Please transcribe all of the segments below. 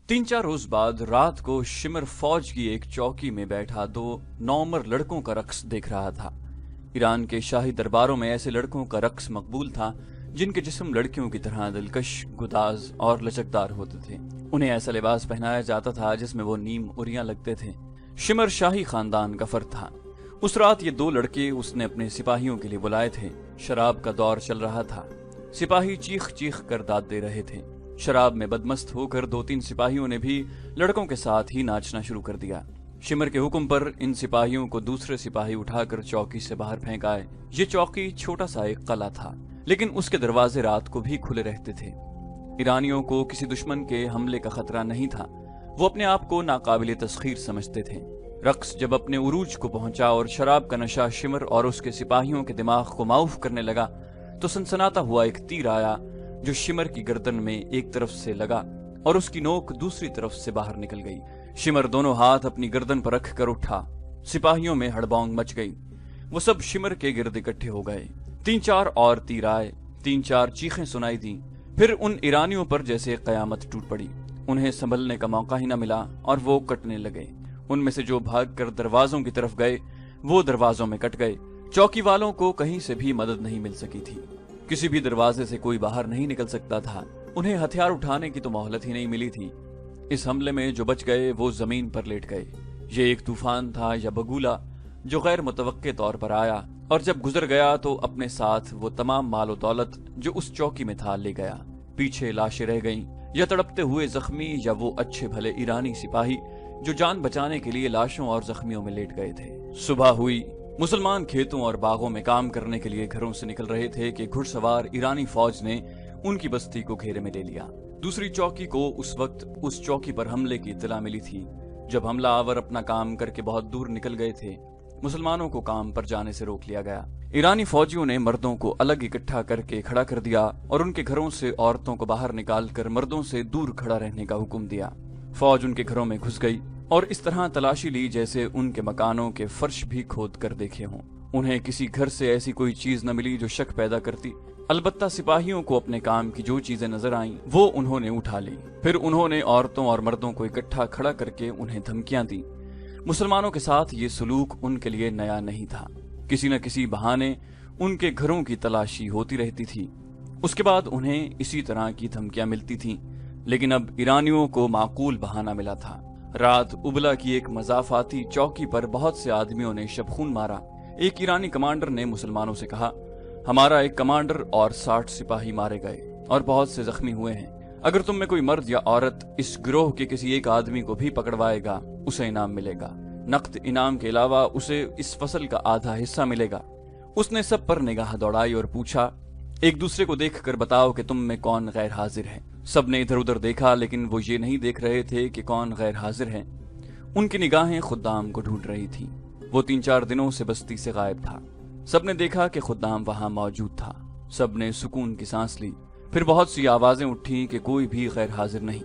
3-4 रोज बाद रात को शिमर फौज की एक चौकी में बैठा 2 नौमर लड़कों का रक्स देख रहा था। ईरान के शाही दरबारों में ऐसे लड़कों का रक्स मकबूल था जिनके जिस्म लड़कियों की तरह दिलकश, गुदाज और लचकदार होते थे। उन्हें ऐसा लिबास पहनाया जाता था जिसमें वो नीम उरियां लगते थे। शिमर शाही खानदान का फर्द था। उस रात ये 2 लड़के उसने अपने सिपाहियों के लिए बुलाए थे। शराब का दौर चल रहा था। सिपाही चीख चीख कर दाद दे रहे थे। शराब में बदमस्त होकर 2-3 सिपाहियों ने भी लड़कों के साथ ही नाचना शुरू कर दिया। शिमर के हुक्म पर इन सिपाहियों को दूसरे सिपाही उठाकर चौकी से बाहर फेंक आए। ये चौकी छोटा सा एक कला था, लेकिन उसके दरवाजे रात को भी खुले रहते थे। ईरानियों को किसी दुश्मन के हमले का खतरा नहीं था। वो अपने आप को नाकाबिले तस्खीर समझते थे। रक्स जब अपने उरूज को पहुंचा और शराब का नशा शिमर और उसके सिपाहियों के दिमाग को माऊफ करने लगा, तो सनसनाता हुआ एक तीर आया जो शिमर की गर्दन में एक तरफ से लगा और उसकी नोक दूसरी तरफ से बाहर निकल गई। शिमर दोनों हाथ अपनी गर्दन पर रख कर उठा। सिपाहियों में हड़बौंग मच गई। वो सब शिमर के गिर्द इकट्ठे हो गए। 3-4 और तीर आए। 3-4 चीखें सुनाई दी। फिर उन ईरानियों पर जैसे कयामत टूट पड़ी। उन्हें संभलने का मौका ही न मिला और वो कटने लगे। उनमें से जो भागकर दरवाजों की तरफ गए वो दरवाजों में कट गए। चौकी वालों को कहीं से भी मदद नहीं मिल सकी थी। किसी भी दरवाजे से कोई बाहर नहीं निकल सकता था। उन्हें हथियार उठाने की तो मोहलत ही नहीं मिली थी। इस हमले में जो बच गए वो जमीन पर लेट गए। ये एक तूफान था या बगुला जो गैर मुतवक्के तौर पर आया और जब गुजर गया तो अपने साथ वो तमाम मालो दौलत जो उस चौकी में था ले गया। पीछे लाशें रह गईं, या तड़पते हुए जख्मी, या वो अच्छे भले ईरानी सिपाही जो जान बचाने के लिए लाशों और जख्मियों में लेट गए थे। सुबह हुई। मुसलमान खेतों और बागों में काम करने के लिए घरों से निकल रहे थे कि घुड़सवार ईरानी फौज ने उनकी बस्ती को घेरे में ले लिया। दूसरी चौकी को उस वक्त उस चौकी पर हमले की इत्तला मिली थी। जब हमला आवर अपना काम करके बहुत दूर निकल गए थे, मुसलमानों को काम पर जाने से रोक लिया गया। ईरानी फौजियों ने मर्दों को अलग इकट्ठा करके खड़ा कर दिया और उनके घरों से औरतों को बाहर निकालकर मर्दों से दूर खड़ा रहने का हुक्म दिया। फौज उनके घरों में घुस गई और इस तरह तलाशी ली जैसे उनके मकानों के फर्श भी खोद कर देखे हों। उन्हें किसी घर से ऐसी कोई चीज न मिली जो शक पैदा करती। अलबत्ता सिपाहियों को अपने काम की जो चीजें नजर आईं वो उन्होंने उठा ली। फिर उन्होंने औरतों और मर्दों को इकट्ठा खड़ा करके उन्हें धमकियां दी। मुसलमानों के साथ ये सलूक उनके लिए नया नहीं था। किसी न किसी बहाने उनके घरों की तलाशी होती रहती थी। उसके बाद उन्हें इसी तरह की धमकियां मिलती थीं। लेकिन अब ईरानियों को माकूल बहाना मिला था। रात उबला की एक मजाफाती चौकी पर बहुत से आदमियों ने शबखून मारा। एक ईरानी कमांडर ने मुसलमानों से कहा, हमारा एक कमांडर और 60 सिपाही मारे गए और बहुत से जख्मी हुए हैं। अगर तुम में कोई मर्द या औरत इस गिरोह के किसी एक आदमी को भी पकड़वाएगा उसे इनाम मिलेगा। नकद इनाम के अलावा उसे इस फसल का आधा हिस्सा मिलेगा। उसने सब पर निगाह दौड़ाई और पूछा, एक दूसरे को देखकर बताओ कि तुम में कौन गैर हाजिर है। सब ने इधर उधर देखा, लेकिन वो ये नहीं देख रहे थे कि कौन गैर हाजिर है। उनकी निगाहें खुद्दाम को ढूंढ रही थी। वो 3-4 दिनों से बस्ती से गायब था। सबने देखा कि खुद्दाम वहां मौजूद था। सबने सुकून की सांस ली। फिर बहुत सी आवाजें उठी कि कोई भी गैर हाजिर नहीं।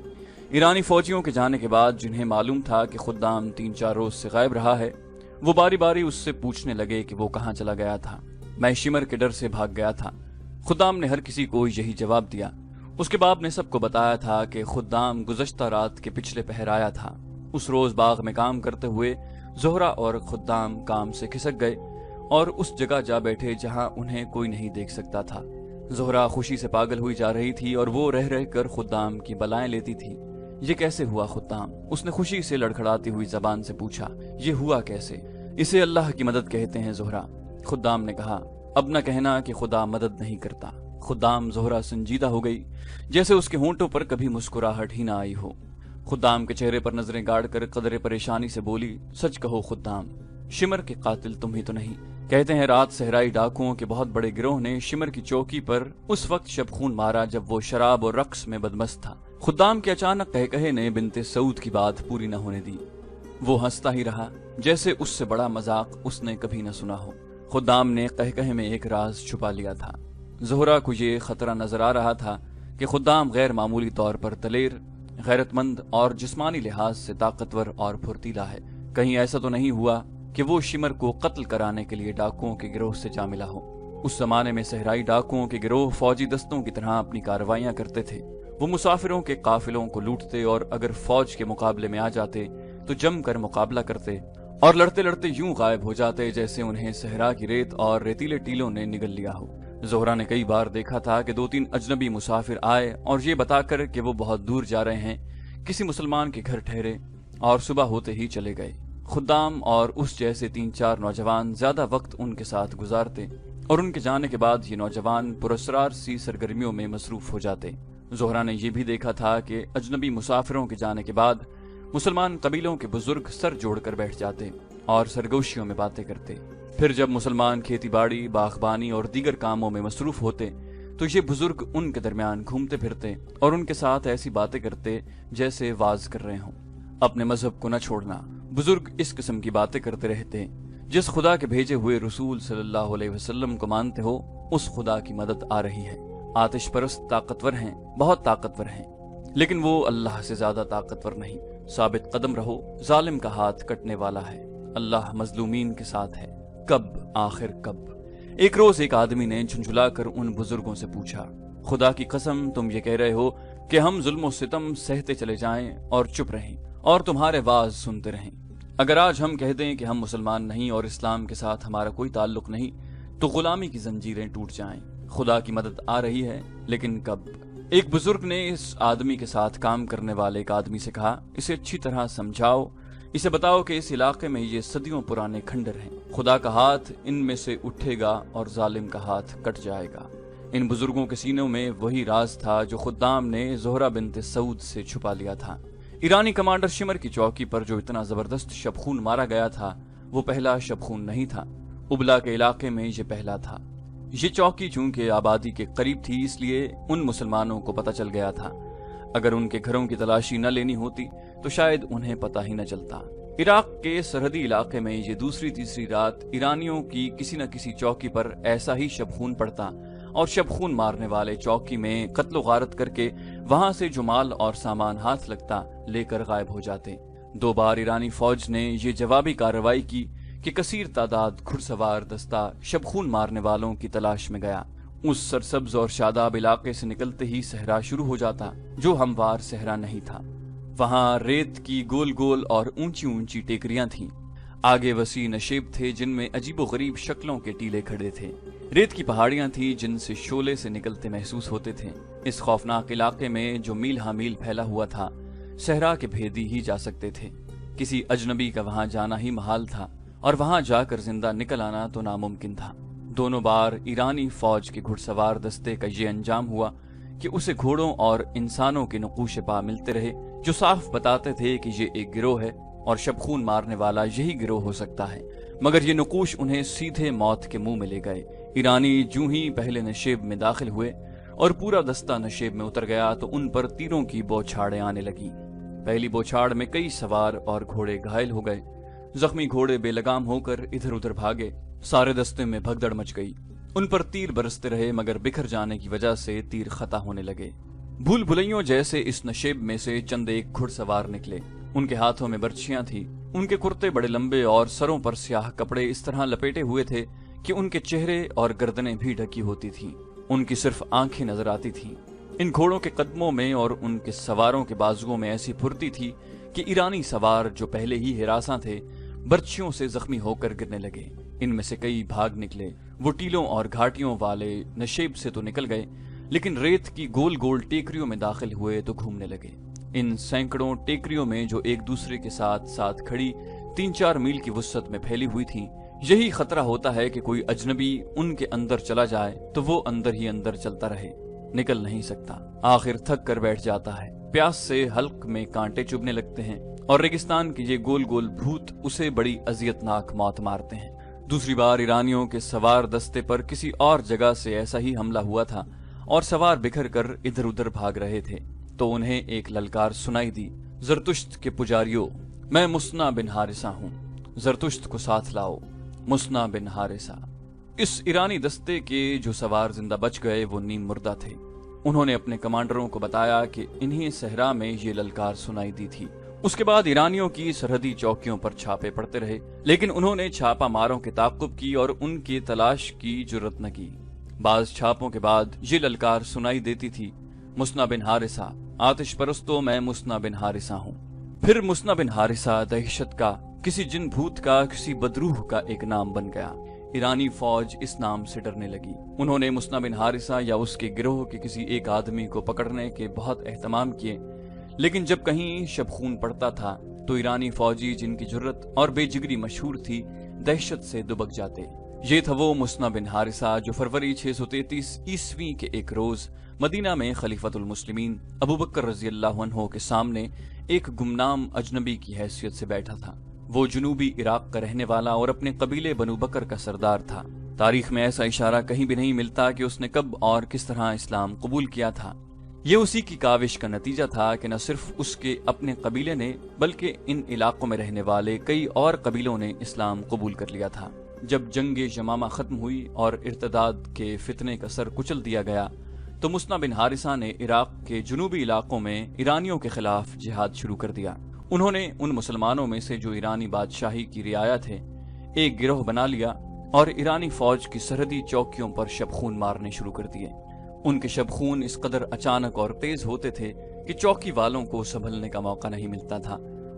ईरानी फौजियों के जाने के बाद जिन्हें मालूम था कि खुद्दाम 3-4 रोज से गायब रहा है, वो बारी बारी उससे पूछने लगे कि वो कहाँ चला गया था। मैं शिमर के डर से भाग गया था। खुद्दाम ने हर किसी को यही जवाब दिया। उसके बाप ने सबको बताया था कि खुद्दाम गुज़श्ता रात के पिछले पहर आया था। उस रोज बाग में काम करते हुए जोहरा और खुद्दाम काम से खिसक गए और उस जगह जा बैठे जहां उन्हें कोई नहीं देख सकता था। जोहरा खुशी से पागल हुई जा रही थी और वो रह रह कर खुद्दाम की बलाएं लेती थी। ये कैसे हुआ खुद्दाम? उसने खुशी से लड़खड़ाती हुई जबान से पूछा। ये हुआ कैसे? इसे अल्लाह की मदद कहते हैं जोहरा। खुद्दाम ने कहा, अब न कहना कि खुदा मदद नहीं करता। खुद्दाम जोहरा संजीदा हो गई, जैसे उसके होंठों पर कभी मुस्कुराहट ही ना आई हो। खुद्दाम के चेहरे पर नजरें गाड़ कर कदरे परेशानी से बोली, सच कहो खुद्दाम, शिमर के कातिल तुम ही तो नहीं? कहते हैं रात सहराई डाकुओं के बहुत बड़े गिरोह ने शिमर की चौकी पर उस वक्त शबखून मारा जब वो शराब और रक्स में बदमस्त था। खुद्दाम के अचानक कहकहे ने बिनते सऊद की बात पूरी न होने दी। वो हंसता ही रहा, जैसे उससे बड़ा मजाक उसने कभी न सुना हो। खुद्दाम ने कहकहे में एक राज छुपा लिया था। जोहरा को ये खतरा नजर आ रहा था कि खुद्दाम गैर मामूली तौर पर दलेर, गैरतमंद और जिस्मानी लिहाज से ताकतवर और फुर्तीला है। कहीं ऐसा तो नहीं हुआ कि वो शिमर को कत्ल कराने के लिए डाकुओं के गिरोह से जा मिला हो। उस जमाने में सहराई डाकुओं के गिरोह फौजी दस्तों की तरह अपनी कार्रवाइयां करते थे। वो मुसाफिरों के काफिलों को लूटते और अगर फौज के मुकाबले में आ जाते तो जम कर मुकाबला करते और लड़ते लड़ते यूं गायब हो जाते जैसे उन्हें सहरा की रेत और रेतीले टीलों ने निगल लिया हो। जोहरा ने कई बार देखा था कि 2-3 अजनबी मुसाफिर आए और ये बताकर कि वो बहुत दूर जा रहे हैं किसी मुसलमान के घर ठहरे और सुबह होते ही चले गए। खुद्दाम और उस जैसे 3-4 नौजवान ज्यादा वक्त उनके साथ गुजारते और उनके जाने के बाद ये नौजवान पुरस्कार सी सरगर्मियों में मसरूफ हो जाते। जोहरा ने यह भी देखा था कि अजनबी मुसाफिरों के जाने के बाद मुसलमान कबीलों के बुजुर्ग सर जोड़कर बैठ जाते और सरगोशियों में बातें करते। फिर जब मुसलमान खेती बाड़ी, बागबानी और दीगर कामों में मसरूफ होते तो ये बुजुर्ग उनके दरमियान घूमते फिरते और उनके साथ ऐसी बातें करते जैसे वाज कर रहे हों। अपने मजहब को न छोड़ना, बुजुर्ग इस किस्म की बातें करते रहते। जिस खुदा के भेजे हुए रसूल सल्लल्लाहु अलैहि वसल्लम को मानते हो उस खुदा की मदद आ रही है। आतिश परस्त ताकतवर हैं, बहुत ताकतवर हैं, लेकिन वो अल्लाह से ज्यादा ताकतवर नहीं। साबित कदम रहो, जालिम का हाथ कटने वाला है, अल्लाह मजलूमीन के साथ है। कब, आखिर कब? एक रोज एक आदमी ने झुंझुलाकर उन बुजुर्गों से पूछा, खुदा की कसम तुम ये कह रहे हो कि हम जुल्म सितम सहते चले जाएं और चुप रहें और तुम्हारे वाज सुनते रहें? अगर आज हम कह दें कि हम मुसलमान नहीं और इस्लाम के साथ हमारा कोई ताल्लुक नहीं तो गुलामी की जंजीरें टूट जाएं। खुदा की मदद आ रही है, लेकिन कब? एक बुजुर्ग ने इस आदमी के साथ काम करने वाले एक आदमी से कहा, इसे अच्छी तरह समझाओ, इसे बताओ कि इस इलाके में ये सदियों पुराने खंडर हैं। खुदा का हाथ इनमें से उठेगा और जालिम का हाथ कट जाएगा। इन बुजुर्गों के सीनों में वही राज था जो खुद्दाम ने जोहरा बिन्त सऊद से छुपा लिया था। ईरानी कमांडर शिमर की चौकी पर जो इतना जबरदस्त शबखून मारा गया था वो पहला शबखून नहीं था। उबला के इलाके में ये पहला था। ये चौकी चूंकि आबादी के करीब थी इसलिए उन मुसलमानों को पता चल गया था। अगर उनके घरों की तलाशी न लेनी होती तो शायद उन्हें पता ही न चलता। इराक के सरहदी इलाके में ये दूसरी तीसरी रात ईरानियों की किसी न किसी चौकी पर ऐसा ही शबखून पड़ता और शबखून मारने वाले चौकी में कत्लो गारत करके वहां से जो माल और सामान हाथ लगता लेकर गायब हो जाते। 2 बार ईरानी फौज ने ये जवाबी कार्रवाई की कि कसीर तादाद घुड़सवार दस्ता शबखून मारने वालों की तलाश में गया। उस सरसब्ज और शादाब इलाके से निकलते ही सहरा शुरू हो जाता जो हमवार सहरा नहीं था। वहां रेत की गोल गोल और ऊंची ऊंची टेकरियां थीं। आगे वसी नशेब थे जिनमें अजीबो गरीब शक्लों के टीले खड़े थे। रेत की पहाड़ियां थीं जिनसे शोले से निकलते महसूस होते थे। इस खौफनाक इलाके में जो मील हा मील फैला हुआ था सहरा के भेदी ही जा सकते थे। किसी अजनबी का वहां जाना ही महाल था और वहां जाकर जिंदा निकल आना तो नामुमकिन था। दोनों बार ईरानी फौज के घुड़सवार दस्ते का ये अंजाम हुआ कि उसे घोड़ों और इंसानों के नकूश पा मिलते रहे जो साफ बताते थे कि ये एक गिरोह है और शबखून मारने वाला यही गिरोह हो सकता है, मगर ये नकूश उन्हें सीधे मौत के मुंह में ले गए। ईरानी जूं ही पहले नशेब में दाखिल हुए और पूरा दस्ता नशेब में उतर गया तो उन पर तीरों की बौछारें आने लगी। पहली बौछार में कई सवार और घोड़े घायल हो गए। जख्मी घोड़े बेलगाम होकर इधर उधर भागे। सारे दस्ते में भगदड़ मच गई। उन पर तीर बरसते रहे मगर बिखर जाने की वजह से तीर खता होने लगे। भूल भुलैयों जैसे इस नशेब में से चंद एक घुड़सवार निकले। उनके हाथों में बर्छियां थी। उनके कुर्ते बड़े लंबे और सरों पर स्याह कपड़े इस तरह लपेटे हुए थे कि उनके चेहरे और गर्दनें भी ढकी होती थीं। उनकी सिर्फ आंखें नजर आती थीं। इन घोड़ों के कदमों में और उनके सवारों के बाजुओं में ऐसी फुर्ती थी कि ईरानी सवार जो पहले ही हिरासा थे बर्छियों से जख्मी होकर गिरने लगे। इनमें से कई भाग निकले। वो टीलों और घाटियों वाले नशेब से तो निकल गए लेकिन रेत की गोल गोल टेकरियों में दाखिल हुए तो घूमने लगे। इन सैकड़ों टेकरियों में जो एक दूसरे के साथ साथ खड़ी 3-4 मील की वुसअत में फैली हुई थी, यही खतरा होता है कि कोई अजनबी उनके अंदर चला जाए तो वो अंदर ही अंदर चलता रहे, निकल नहीं सकता। आखिर थक कर बैठ जाता है। प्यास से हल्क में कांटे चुभने लगते हैं और रेगिस्तान के ये गोल गोल भूत उसे बड़ी अजियतनाक मौत मारते हैं। दूसरी बार ईरानियों के सवार दस्ते पर किसी और जगह से ऐसा ही हमला हुआ था और सवार बिखर कर इधर उधर भाग रहे थे तो उन्हें एक ललकार सुनाई दी, जरतुश्त के पुजारियों, मैं मुस्ना बिन हारिसा हूँ, जरतुश्त को साथ लाओ। मुस्ना बिन हारिसा। इस ईरानी दस्ते के जो सवार जिंदा बच गए वो नीम मुर्दा थे। उन्होंने अपने कमांडरों को बताया कि इन्हीं सहरा में ये ललकार सुनाई दी थी। उसके बाद ईरानियों की सरहदी चौकियों पर छापे पड़ते रहे लेकिन उन्होंने छापा मारों के ताक़ुब की और उनकी तलाश की जुर्रत न की। बाज छापों के बाद ये ललकार सुनाई देती थी, मुस्ना बिन हारिसा, आतिश परस्तो मैं मुस्ना बिन हारिसा हूँ। फिर मुस्ना बिन हारिसा दहशत का, किसी जिन भूत का, किसी बदरूह का एक नाम बन गया। ईरानी फौज इस नाम से डरने लगी। उन्होंने मुस्ना बिन हारिसा या उसके गिरोह के किसी एक आदमी को पकड़ने के बहुत एहतमाम किए, लेकिन जब कहीं शबखून पड़ता था तो ईरानी फौजी, जिनकी जुर्रत और बेजिगरी मशहूर थी, दहशत से दुबक जाते। ये था वो मुस्ना बिन हारिसा जो फरवरी 633 ईस्वी के एक रोज मदीना में खलीफतुल मुस्लिमीन अबू बकर रज़ियल्लाहु अन्हु के सामने एक गुमनाम अजनबी की हैसियत से बैठा था। वो जुनूबी इराक का रहने वाला और अपने कबीले बनु बकर का सरदार था। तारीख में ऐसा इशारा कहीं भी नहीं मिलता कि उसने कब और किस तरह इस्लाम कबूल किया था। ये उसी की काविश का नतीजा था कि न सिर्फ उसके अपने कबीले ने, बल्कि इन इलाकों में रहने वाले कई और कबीलों ने इस्लाम कबूल कर लिया था। जब जंगे यमामा खत्म हुई और इर्तदाद के फितने का सर कुचल दिया गया, तो मुस्ना बिन हारिसा ने इराक के जुनूबी इलाकों में ईरानियों के खिलाफ जिहाद शुरू कर दिया। उन्होंने उन मुसलमानों में से जो ईरानी बादशाही की रियाया थे एक गिरोह बना लिया और ईरानी फौज की सरहदी चौकियों पर शबखून मारने शुरू कर दिए। उनके शबखून इस कदर अचानक और तेज होते थे कि चौकी वालों को संभलने का मौका नहीं मिलता था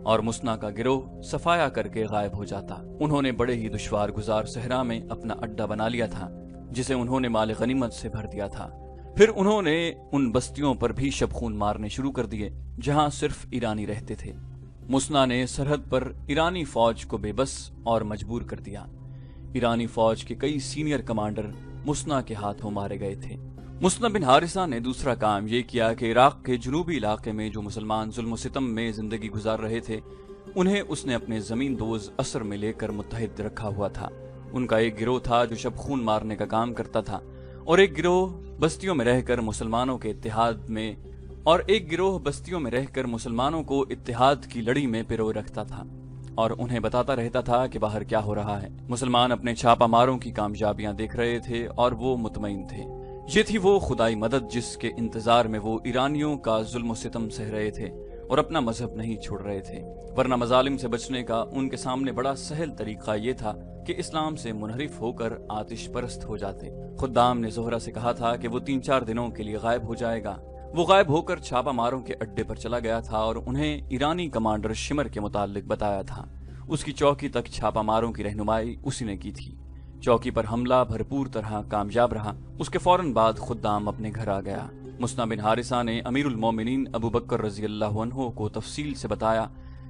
और मुस्ना का गिरोह सफाया करके गायब हो जाता। उन्होंने बड़े ही दुश्वार गुजार सहरा में अपना अड्डा बना लिया था, जिसे उन्होंने माल गनीमत से भर दिया था। फिर उन्होंने उन बस्तियों पर भी शबखून मारने शुरू कर दिए जहां सिर्फ ईरानी रहते थे। मुस्ना ने सरहद पर ईरानी फौज को बेबस और मजबूर कर दिया। ईरानी फौज के कई सीनियर कमांडर मुस्ना के हाथों मारे गए थे। मुस्ना बिन हारिसा ने दूसरा काम ये किया कि इराक के जुनूबी इलाके में जो मुसलमान जुल्म सितम में जिंदगी गुजार रहे थे, उन्हें उसने अपने जमीन दोज असर में लेकर मुत्तहिद रखा हुआ था। उनका एक गिरोह था जो शबखून मारने का काम करता था और एक गिरोह बस्तियों में रहकर मुसलमानों को इत्तेहाद की लड़ी में पिरोए रखता था और उन्हें बताता रहता था कि बाहर क्या हो रहा है। मुसलमान अपने छापा मारों की कामयाबियां देख रहे थे और वो मुतमईन थे। ये थी वो खुदाई मदद जिसके इंतजार में वो ईरानियों का जुल्म सितम सह रहे थे और अपना मजहब नहीं छोड़ रहे थे। वरना मजालिम से बचने का उनके सामने बड़ा सहल तरीका ये था कि इस्लाम से मुनहरिफ होकर आतिश परस्त हो जाते। खुद्दाम ने जोहरा से कहा था कि वो 3-4 दिनों के लिए गायब हो जाएगा। वो गायब होकर छापा मारों के अड्डे पर चला गया था और उन्हें ईरानी कमांडर शिमर के मुतालिक बताया था। उसकी चौकी तक छापा मारों की रहनुमाई उसी ने की थी। चौकी पर हमला भरपूर तरह कामयाब रहा। उसके फौरन बाद खुद्दाम अपने घर आ गया। मुस्ना बिन हारिसा ने अमीरुल मोमिनीन अबू बकर रज़ियल्लाहु अन्हु को तफसील से बताया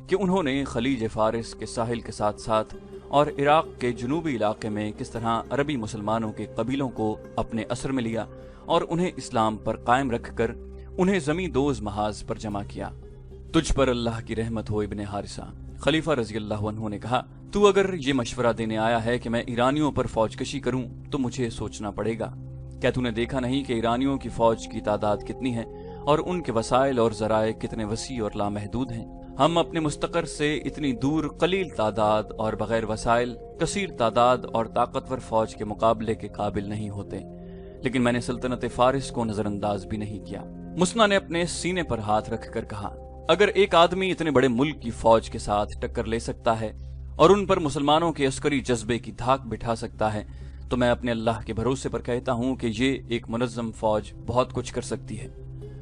कि उन्होंने खलीज फारिस के साहिल के साथ साथ और इराक के जुनूबी इलाके में किस तरह अरबी मुसलमानों के कबीलों को अपने असर में लिया और उन्हें इस्लाम पर कायम रखकर उन्हें जमी दोज महाज पर जमा किया। तुझ पर अल्लाह की रहमत हो इब्ने हारिसा, खलीफा रज़ियल्लाहु अन्हु ने कहा, तू अगर ये मशवरा देने आया है कि मैं ईरानियों पर फौजकशी करूं तो मुझे सोचना पड़ेगा। क्या तूने देखा नहीं कि ईरानियों की फौज की तादाद कितनी है और उनके वसाइल और जराए कितने वसी और लामहदूद हैं। हम अपने मुस्तकर से इतनी दूर कलील तादाद और बगैर वसाइल कसीर तादाद और ताकतवर फौज के मुकाबले के काबिल नहीं होते। लेकिन मैंने सल्तनत फारिस को नजरअंदाज भी नहीं किया। मुस्ना ने अपने सीने पर हाथ रखकर कहा, अगर एक आदमी इतने बड़े मुल्क की फौज के साथ टक्कर ले सकता है और उन पर मुसलमानों के अस्करी जज्बे की धाक बिठा सकता है, तो मैं अपने अल्लाह के भरोसे पर कहता हूँ कि ये एक मुनज़्ज़म फौज बहुत कुछ कर सकती है।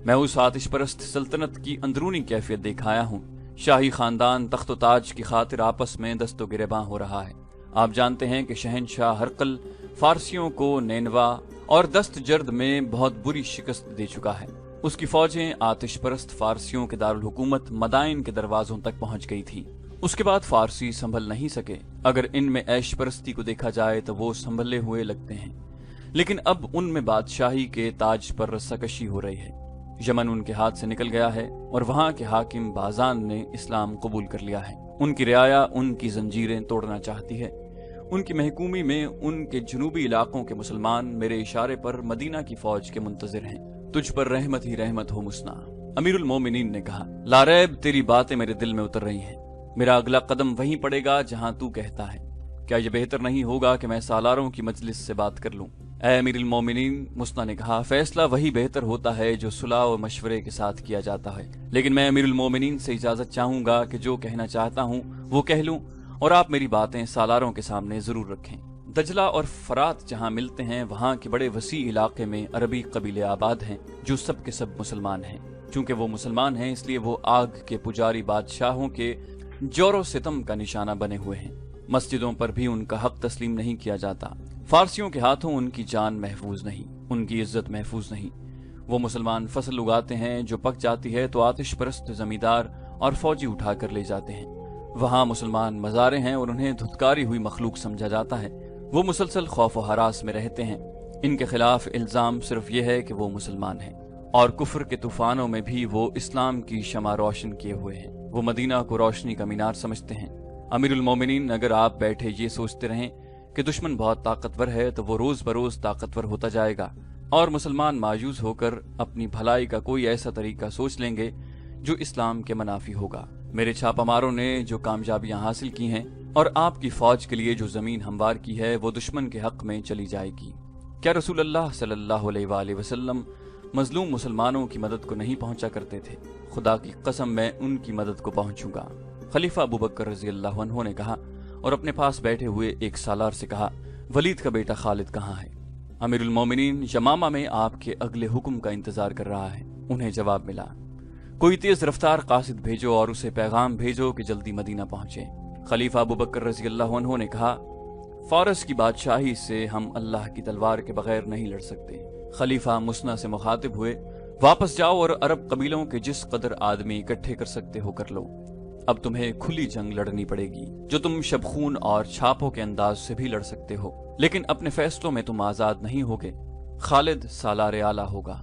मैं उस आतिश परस्त सल्तनत की अंदरूनी कैफियत दिखाया हूँ। शाही खानदान तख्त ताज की खातिर आपस में दस्तो गिरेबां हो रहा है। आप जानते हैं कि शहनशाह हरकल फारसियों को नैनवा और दस्त जर्द में बहुत बुरी शिकस्त दे चुका है। उसकी फौजें आतिश परस्त फारसियों के दारुल हुकूमत मदाइन के दरवाजों तक पहुंच गई थी। उसके बाद फारसी संभल नहीं सके। अगर इनमें ऐश परस्ती को देखा जाए तो वो संभले हुए लगते हैं, लेकिन अब उनमें बादशाही के ताज पर रस्साकशी हो रही है। यमन उनके हाथ से निकल गया है और वहां के हाकिम बाजान ने इस्लाम कबूल कर लिया है। उनकी रियाया उनकी जंजीरें तोड़ना चाहती है। उनकी महकूमी में उनके जुनूबी इलाकों के मुसलमान मेरे इशारे पर मदीना की फौज के मुंतजिर हैं। तुझ पर रहमत ही रहमत हो मुस्ना। अमीरुल मोमिनीन ने कहा, लारैब तेरी बातें मेरे दिल में उतर रही हैं। मेरा अगला कदम वहीं पड़ेगा जहां तू कहता है। क्या यह बेहतर नहीं होगा कि मैं सालारों की मजलिस से बात कर लूं? ऐ अमीरुल मोमिनीन, मुस्ना ने कहा, फैसला वही बेहतर होता है जो सुलह और मशवरे के साथ किया जाता है। लेकिन मैं अमीरुल मोमिनीन से इजाजत चाहूंगा कि जो कहना चाहता हूं वो कह लूं और आप मेरी बातें सालारों के सामने जरूर रखें। दजला और फरात जहां मिलते हैं, वहां के बड़े वसी इलाके में अरबी कबीले आबाद हैं जो सब के सब मुसलमान हैं। चूंकि वो मुसलमान हैं, इसलिए वो आग के पुजारी बादशाहों के जोरो सितम का निशाना बने हुए हैं। मस्जिदों पर भी उनका हक तस्लीम नहीं किया जाता। फारसियों के हाथों उनकी जान महफूज नहीं, उनकी इज्जत महफूज नहीं। वो मुसलमान फसल उगाते हैं, जो पक जाती है तो आतिश परस्त जमींदार और फौजी उठा कर ले जाते हैं। वहां मुसलमान मज़ारे हैं और उन्हें धुतकारी हुई मखलूक समझा जाता है। वो मुसलसल खौफ व हरास में रहते हैं। इनके खिलाफ इल्जाम सिर्फ ये है कि वो मुसलमान हैं और कुफ्र के तूफानों में भी वो इस्लाम की शमा रोशन किए हुए हैं। वो मदीना को रोशनी का मीनार समझते हैं। अमीरुल मोमिनीन, अगर आप बैठे ये सोचते रहें कि दुश्मन बहुत ताकतवर है तो वो रोज बरोज ताकतवर होता जाएगा और मुसलमान मायूस होकर अपनी भलाई का कोई ऐसा तरीका सोच लेंगे जो इस्लाम के मनाफी होगा। मेरे छापामारों ने जो कामयाबियां हासिल की हैं और आपकी फौज के लिए जो जमीन हमवार की है, वो दुश्मन के हक में चली जाएगी। क्या रसूल अल्लाह सल्लल्लाहु अलैहि वसल्लम मजलूम मुसलमानों की मदद को नहीं पहुंचा करते थे? खुदा की कसम, मैं उनकी मदद को पहुंचूंगा। खलीफा अबू बकर रज़ी अल्लाह अन्हु ने कहा और अपने पास बैठे हुए एक सालार से कहा, वलीद का बेटा खालिद कहाँ है? अमीरुल मोमिनीन यमामा में आपके अगले हुक्म का इंतजार कर रहा है। उन्हें जवाब मिला, कोई तेज रफ्तार कासिद भेजो और उसे पैगाम भेजो कि जल्दी मदीना पहुंचे। खलीफा अबू बकर रज़ी अल्लाह अन्हु ने कहा, फारस की बादशाही से हम अल्लाह की तलवार के बगैर नहीं लड़ सकते। खलीफा मुसना से मुखातिब हुए, वापस जाओ और अरब कबीलों के जिस कदर आदमी इकट्ठे कर सकते हो कर लो। अब तुम्हें खुली जंग लड़नी पड़ेगी, जो तुम शबखून और छापों के अंदाज से भी लड़ सकते हो, लेकिन अपने फैसलों में तुम आजाद नहीं होगे। खालिद सालार आला होगा,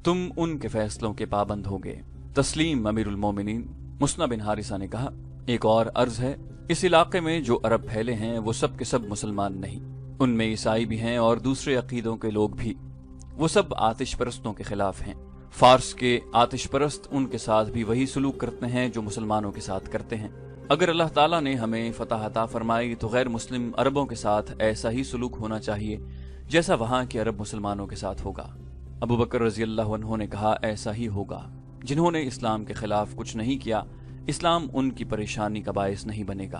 तुम उनके फैसलों के पाबंद होगे। तस्लीम अमीरुल मोमिनीन। मुसना बिन हारिसा ने कहा, एक और अर्ज है, इस इलाके में जो अरब फैले हैं वो सब के सब मुसलमान नहीं, उनमें ईसाई भी हैं और दूसरे अकीदों के लोग भी। वो सब आतिश परस्तों के खिलाफ हैं। फारस के आतिश परस्त उनके साथ भी वही सलूक करते हैं जो मुसलमानों के साथ करते हैं। अगर अल्लाह ताला ने हमें फतह अता फरमाई तो गैर मुस्लिम अरबों के साथ ऐसा ही सलूक होना चाहिए जैसा वहां के अरब मुसलमानों के साथ होगा। अबू बकर रज़ी अल्लाह अन्हु ने कहा, ऐसा ही होगा। जिन्होंने इस्लाम के खिलाफ कुछ नहीं किया, इस्लाम उनकी परेशानी का बायस नहीं बनेगा।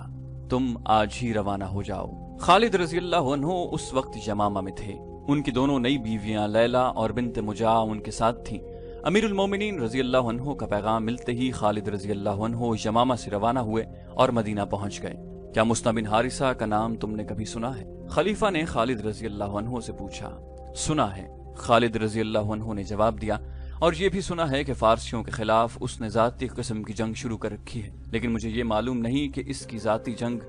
तुम आज ही रवाना हो जाओ। खालिद रज़ी अल्लाह अन्हु उस वक्त यमामा में थे। उनकी दोनों नई बीवियां लैला और बिन्त मुजा उनके साथ थीं। अमीरुल मोमिनीन रज़ी अल्लाह अन्हु का पैगाम मिलते ही खालिद रज़ी अल्लाह अन्हु यमामा से रवाना हुए और मदीना पहुंच गए। क्या मुस्ना बिन हारिसा का नाम तुमने कभी सुना है? खलीफा ने खालिद रज़ी अल्लाह अन्हु से पूछा। सुना है, खालिद रज़ी अल्लाह अन्हु ने जवाब दिया, और ये भी सुना है कि फारसियों के खिलाफ उसने जाती किस्म की जंग शुरू कर रखी है, लेकिन मुझे ये मालूम नहीं कि इसकी जाती जंग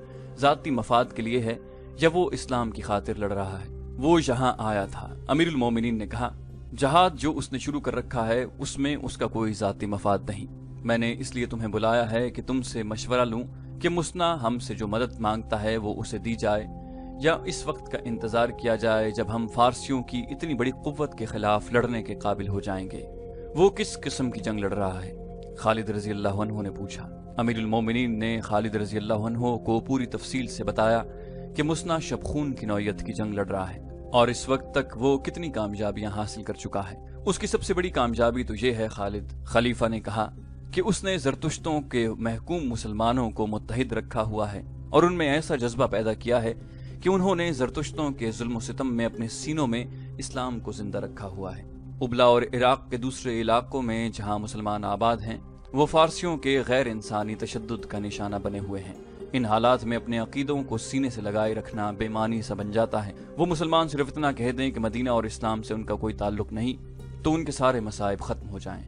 जाती मफाद के लिए है या वो इस्लाम की खातिर लड़ रहा है। वो यहाँ आया था। अमीरुल मोमिनीन ने कहा, जहाद जो उसने शुरू कर रखा है उसमें उसका कोई जाती मफाद नहीं। मैंने इसलिए तुम्हें बुलाया है कि तुमसे मशवरा लूं कि मुसना हमसे जो मदद मांगता है वो उसे दी जाए या इस वक्त का इंतजार किया जाए जब हम फारसियों की इतनी बड़ी कुव्वत के खिलाफ लड़ने के काबिल हो जाएंगे। वो किस किस्म की जंग लड़ रहा है? खालिद रज़ी अल्लाह अन्हु ने पूछा। अमीरुल मोमिनीन ने खालिद रज़ी अल्लाह अन्हु को पूरी तफसील से बताया कि मुसना शबखून की नौयत की जंग लड़ रहा है और इस वक्त तक वो कितनी कामयाबियां हासिल कर चुका है। उसकी सबसे बड़ी कामयाबी तो ये है खालिद, खलीफा ने कहा, कि उसने जरतुश्तों के महकूम मुसलमानों को मुत्तहिद रखा हुआ है और उनमें ऐसा जज्बा पैदा किया है कि उन्होंने जरतुश्तों के जुल्म सितम में अपने सीनों में इस्लाम को जिंदा रखा हुआ है। उबला और इराक के दूसरे इलाकों में जहां मुसलमान आबाद हैं, वो फारसियों के गैर इंसानी तशद्दुद का निशाना बने हुए हैं। इन हालात में अपने अकीदों को सीने से लगाए रखना बेमानी सा बन जाता है। वो मुसलमान सिर्फ इतना कह दें कि मदीना और इस्लाम से उनका कोई ताल्लुक नहीं, तो उनके सारे मसाइब खत्म हो जाएं।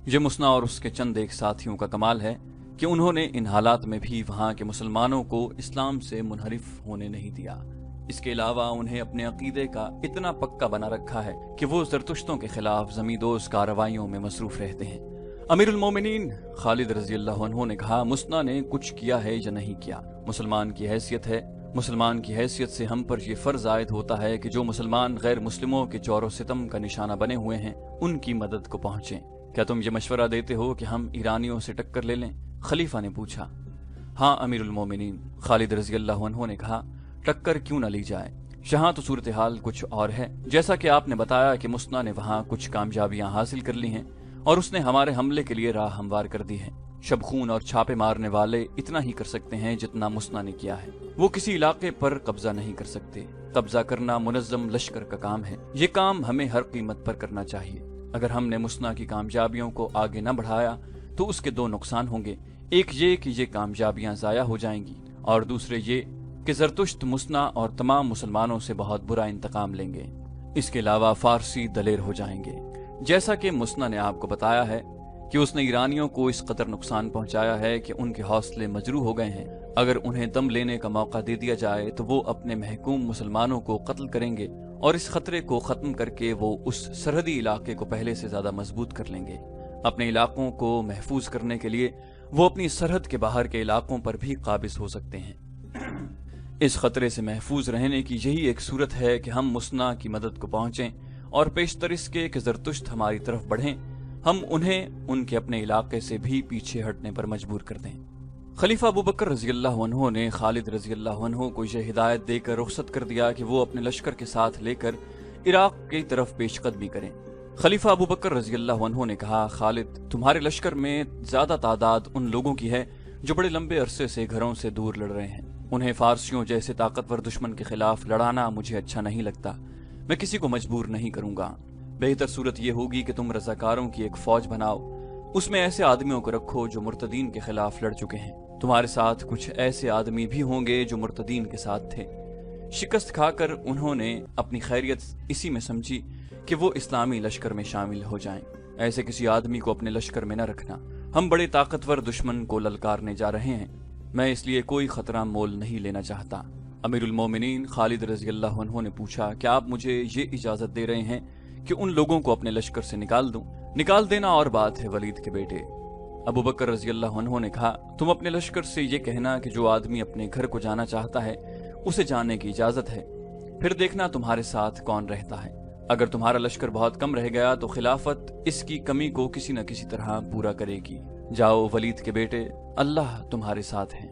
ये मुसना और उसके चंद एक साथियों का कमाल है कि उन्होंने इन हालात में भी वहां के मुसलमानों को इस्लाम से मुनहरिफ होने नहीं दिया। इसके अलावा उन्हें अपने अकीदे का इतना पक्का बना रखा है कि वो जरतुश्तों के खिलाफ जमींदोज कार्रवाइयों में मसरूफ रहते हैं। अमीरुल मोमिनीन खालिद रज़ी अल्लाह अन्हु ने कहा, मुसना ने कुछ किया है या नहीं किया, मुसलमान की हैसियत है। मुसलमान की हैसियत से हम पर यह फर्ज आयद होता है कि जो मुसलमान गैर मुस्लिमों के चौरो सितम का निशाना बने हुए हैं उनकी मदद को पहुंचें। क्या तुम ये मशवरा देते हो कि हम ईरानियों से टक्कर ले लें? खलीफा ने पूछा। हाँ अमीरुल मोमिनीन, खालिद रज़ी अल्लाह अन्हु ने कहा, टक्कर क्यों न ली जाए। यहाँ तो सूरत हाल कुछ और है। जैसा कि आपने बताया कि मुसना ने वहाँ कुछ कामयाबियां हासिल कर ली हैं और उसने हमारे हमले के लिए राह हमवार कर दी है। शबखून और छापे मारने वाले इतना ही कर सकते हैं जितना मुसना ने किया है। वो किसी इलाके पर कब्जा नहीं कर सकते। قبضہ کرنا منظم لشکر کا کام ہے۔ یہ کام ہمیں ہر قیمت پر کرنا چاہیے۔ اگر ہم نے مسنا کی کامیابیوں کو آگے نہ بڑھایا تو اس کے دو نقصان ہوں گے، ایک یہ کہ یہ کامیابیاں ضائع ہو جائیں گی، اور دوسرے یہ کہ زرتشت مسنا اور تمام مسلمانوں سے بہت برا انتقام لیں گے۔ اس کے علاوہ فارسی دلیر ہو جائیں گے۔ جیسا کہ مسنا نے آپ کو بتایا ہے کہ اس نے ایرانیوں کو اس قدر نقصان پہنچایا ہے کہ ان کے حوصلے مجروح ہو گئے ہیں۔ اگر انہیں دم لینے کا موقع دے دیا جائے تو وہ اپنے محکوم مسلمانوں کو قتل کریں گے، اور اس خطرے کو ختم کر کے وہ اس سرحدی علاقے کو پہلے سے زیادہ مضبوط کر لیں گے۔ اپنے علاقوں کو محفوظ کرنے کے لیے وہ اپنی سرحد کے باہر کے علاقوں پر بھی قابض ہو سکتے ہیں۔ اس خطرے سے محفوظ رہنے کی یہی ایک صورت ہے کہ ہم مسنا کی مدد کو پہنچیں، اور پیشتر اس کے کہ زرتشت ہماری طرف بڑھیں، ہم انہیں ان کے اپنے علاقے سے بھی پیچھے ہٹنے پر مجبور کر دیں۔ خلیفہ ابوبکر رضی اللہ عنہ نے خالد رضی اللہ عنہ کو یہ ہدایت دے کر رخصت کر دیا کہ وہ اپنے لشکر کے ساتھ لے کر عراق کی طرف پیش قدمی کریں۔ خلیفہ ابوبکر رضی اللہ عنہ نے کہا، خالد، تمہارے لشکر میں زیادہ تعداد ان لوگوں کی ہے جو بڑے لمبے عرصے سے گھروں سے دور لڑ رہے ہیں۔ انہیں فارسیوں جیسے طاقتور دشمن کے خلاف لڑانا مجھے اچھا نہیں لگتا۔ میں کسی کو مجبور نہیں کروں گا۔ بہتر صورت یہ ہوگی کہ تم رضاکاروں کی ایک فوج بناؤ، اس میں ایسے آدمیوں کو رکھو جو مرتدین کے خلاف لڑ چکے ہیں۔ تمہارے ساتھ کچھ ایسے آدمی بھی ہوں گے جو مرتدین کے ساتھ تھے۔ شکست کھا کر انہوں نے اپنی خیریت اسی میں سمجھی کہ وہ اسلامی لشکر میں شامل ہو جائیں۔ ایسے کسی آدمی کو اپنے لشکر میں نہ رکھنا۔ ہم بڑے طاقتور دشمن کو للکارنے جا رہے ہیں، میں اس لیے کوئی خطرہ مول نہیں لینا چاہتا۔ امیر المومنین خالد رضی اللہ عنہ نے پوچھا، کیا آپ مجھے یہ اجازت دے رہے ہیں کہ ان لوگوں کو اپنے لشکر سے نکال دوں؟ نکال دینا اور بات ہے ولید کے بیٹے۔ ابوبکر رضی اللہ عنہ نے کہا، تم اپنے لشکر سے یہ کہنا کہ جو آدمی اپنے گھر کو جانا چاہتا ہے اسے جانے کی اجازت ہے، پھر دیکھنا تمہارے ساتھ کون رہتا ہے۔ اگر تمہارا لشکر بہت کم رہ گیا تو خلافت اس کی کمی کو کسی نہ کسی طرح پورا کرے گی۔ جاؤ ولید کے بیٹے، اللہ تمہارے ساتھ ہیں۔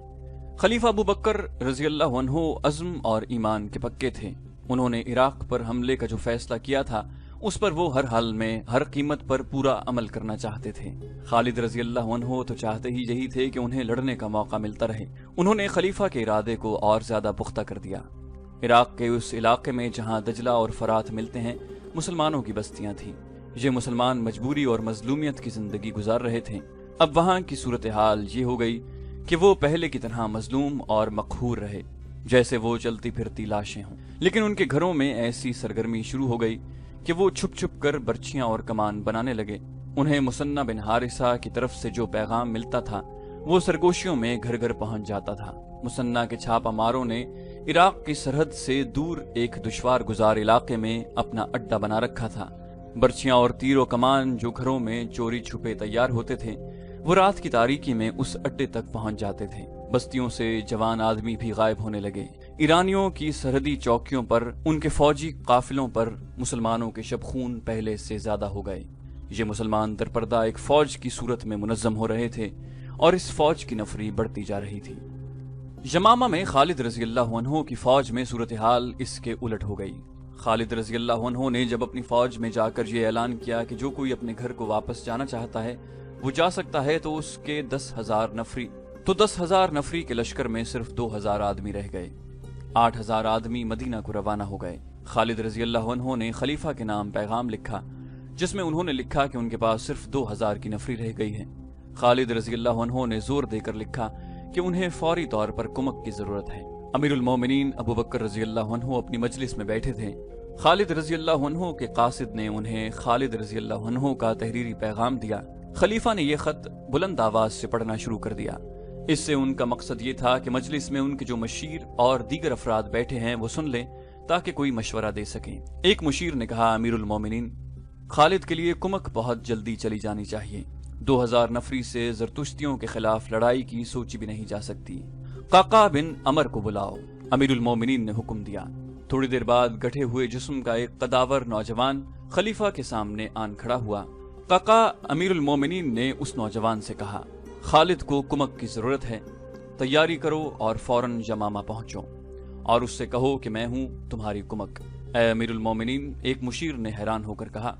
خلیفہ ابوبکر رضی اللہ عنہ عزم اور ایمان کے پکے تھے۔ انہوں نے عراق پر حملے کا جو فیصلہ کیا تھا اس پر وہ ہر حال میں ہر قیمت پر پورا عمل کرنا چاہتے تھے۔ خالد رضی اللہ عنہ تو چاہتے ہی یہی تھے کہ انہیں لڑنے کا موقع ملتا رہے۔ انہوں نے خلیفہ کے ارادے کو اور زیادہ پختہ کر دیا۔ عراق کے اس علاقے میں جہاں دجلہ اور فرات ملتے ہیں مسلمانوں کی بستیاں تھیں۔ یہ مسلمان مجبوری اور مظلومیت کی زندگی گزار رہے تھے۔ اب وہاں کی صورتحال یہ ہو گئی کہ وہ پہلے کی طرح مظلوم اور مقہور رہے، جیسے وہ چلتی پھرتی لاشیں ہوں۔ لیکن ان کے گھروں میں ایسی سرگرمی شروع ہو گئی کہ وہ چھپ چھپ کر برچیاں اور کمان بنانے لگے۔ انہیں مثنہ بن حارثہ کی طرف سے جو پیغام ملتا تھا وہ سرگوشیوں میں گھر گھر پہنچ جاتا تھا۔ مثنہ کے چھاپا ماروں نے عراق کی سرحد سے دور ایک دشوار گزار علاقے میں اپنا اڈا بنا رکھا تھا۔ برچیاں اور تیر و کمان جو گھروں میں چوری چھپے تیار ہوتے تھے وہ رات کی تاریکی میں اس اڈے تک پہنچ جاتے تھے۔ بستیوں سے جوان آدمی بھی غائب ہونے لگے۔ ایرانیوں کی سرحدی چوکیوں پر ان کے فوجی قافلوں پر مسلمانوں کے شب خون پہلے سے زیادہ ہو گئے۔ یہ مسلمان درپردہ ایک فوج کی صورت میں منظم ہو رہے تھے اور اس فوج کی نفری بڑھتی جا رہی تھی۔ یمامہ میں خالد رضی اللہ عنہ کی فوج میں صورتحال اس کے الٹ ہو گئی۔ خالد رضی اللہ عنہ نے جب اپنی فوج میں جا کر یہ اعلان کیا کہ جو کوئی اپنے گھر کو واپس جانا چاہتا ہے وہ جا سکتا ہے تو اس کے 10,000 نفری کے لشکر میں صرف 2,000 آدمی رہ گئے۔ 8,000 آدمی مدینہ کو روانہ ہو گئے۔ خالد رضی اللہ عنہ نے خلیفہ کے نام پیغام لکھا جس میں انہوں نے لکھا کہ ان کے پاس صرف 2,000 کی نفری رہ گئی ہے۔ خالد رضی اللہ عنہ نے زور دے کر لکھا کہ انہیں فوری طور پر کمک کی ضرورت ہے۔ امیر المومنین ابوبکر رضی اللہ عنہ اپنی مجلس میں بیٹھے تھے۔ خالد رضی اللہ عنہ کے قاصد نے انہیں خالد رضی اللہ عنہ کا تحریری پیغام دیا۔ خلیفہ نے یہ خط بلند آواز سے پڑھنا شروع کر دیا۔ اس سے ان کا مقصد یہ تھا کہ مجلس میں ان کے جو مشیر اور دیگر افراد بیٹھے ہیں وہ سن لیں تاکہ کوئی مشورہ دے سکیں۔ ایک مشیر نے کہا، امیر المومنین، خالد کے لیے کمک بہت جلدی چلی جانی چاہیے۔ 2,000 نفری سے زرتشتیوں کے خلاف لڑائی کی سوچی بھی نہیں جا سکتی۔ قعقاع بن عمر کو بلاؤ۔ امیر المومنین نے حکم دیا۔ تھوڑی دیر بعد گٹھے ہوئے جسم کا ایک قداور نوجوان خلیفہ کے سامنے آن کھڑا ہوا۔ قعقاع امیر المومنین نے اس نوجوان سے کہا، خالد کو کمک کی ضرورت ہے، تیاری کرو اور فوراً یمامہ پہنچو اور اس سے کہو کہ میں ہوں تمہاری کمک۔ اے امیر المومنین، ایک مشیر نے حیران ہو کر کہا،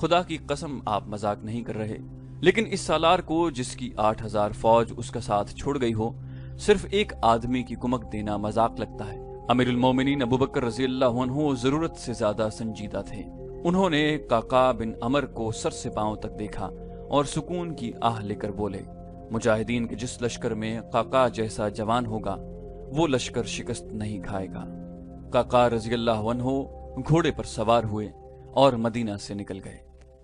خدا کی قسم آپ مذاق نہیں کر رہے، لیکن اس سالار کو جس کی 8,000 فوج اس کا ساتھ چھوڑ گئی ہو صرف ایک آدمی کی کمک دینا مذاق لگتا ہے۔ अमीरुल मोमिनीन अबू बकर रजी अल्लाह अन्हु जरूरत से ज्यादा संजीदा थे। उन्होंने काका बिन अमर को सर से पांव तक देखा और सुकून की आह लेकर बोले, मुजाहिदीन के जिस लश्कर में काका जैसा जवान होगा वो लश्कर शिकस्त नहीं खाएगा। काका रजी अल्लाह अन्हु घोड़े पर सवार हुए और मदीना से निकल गए।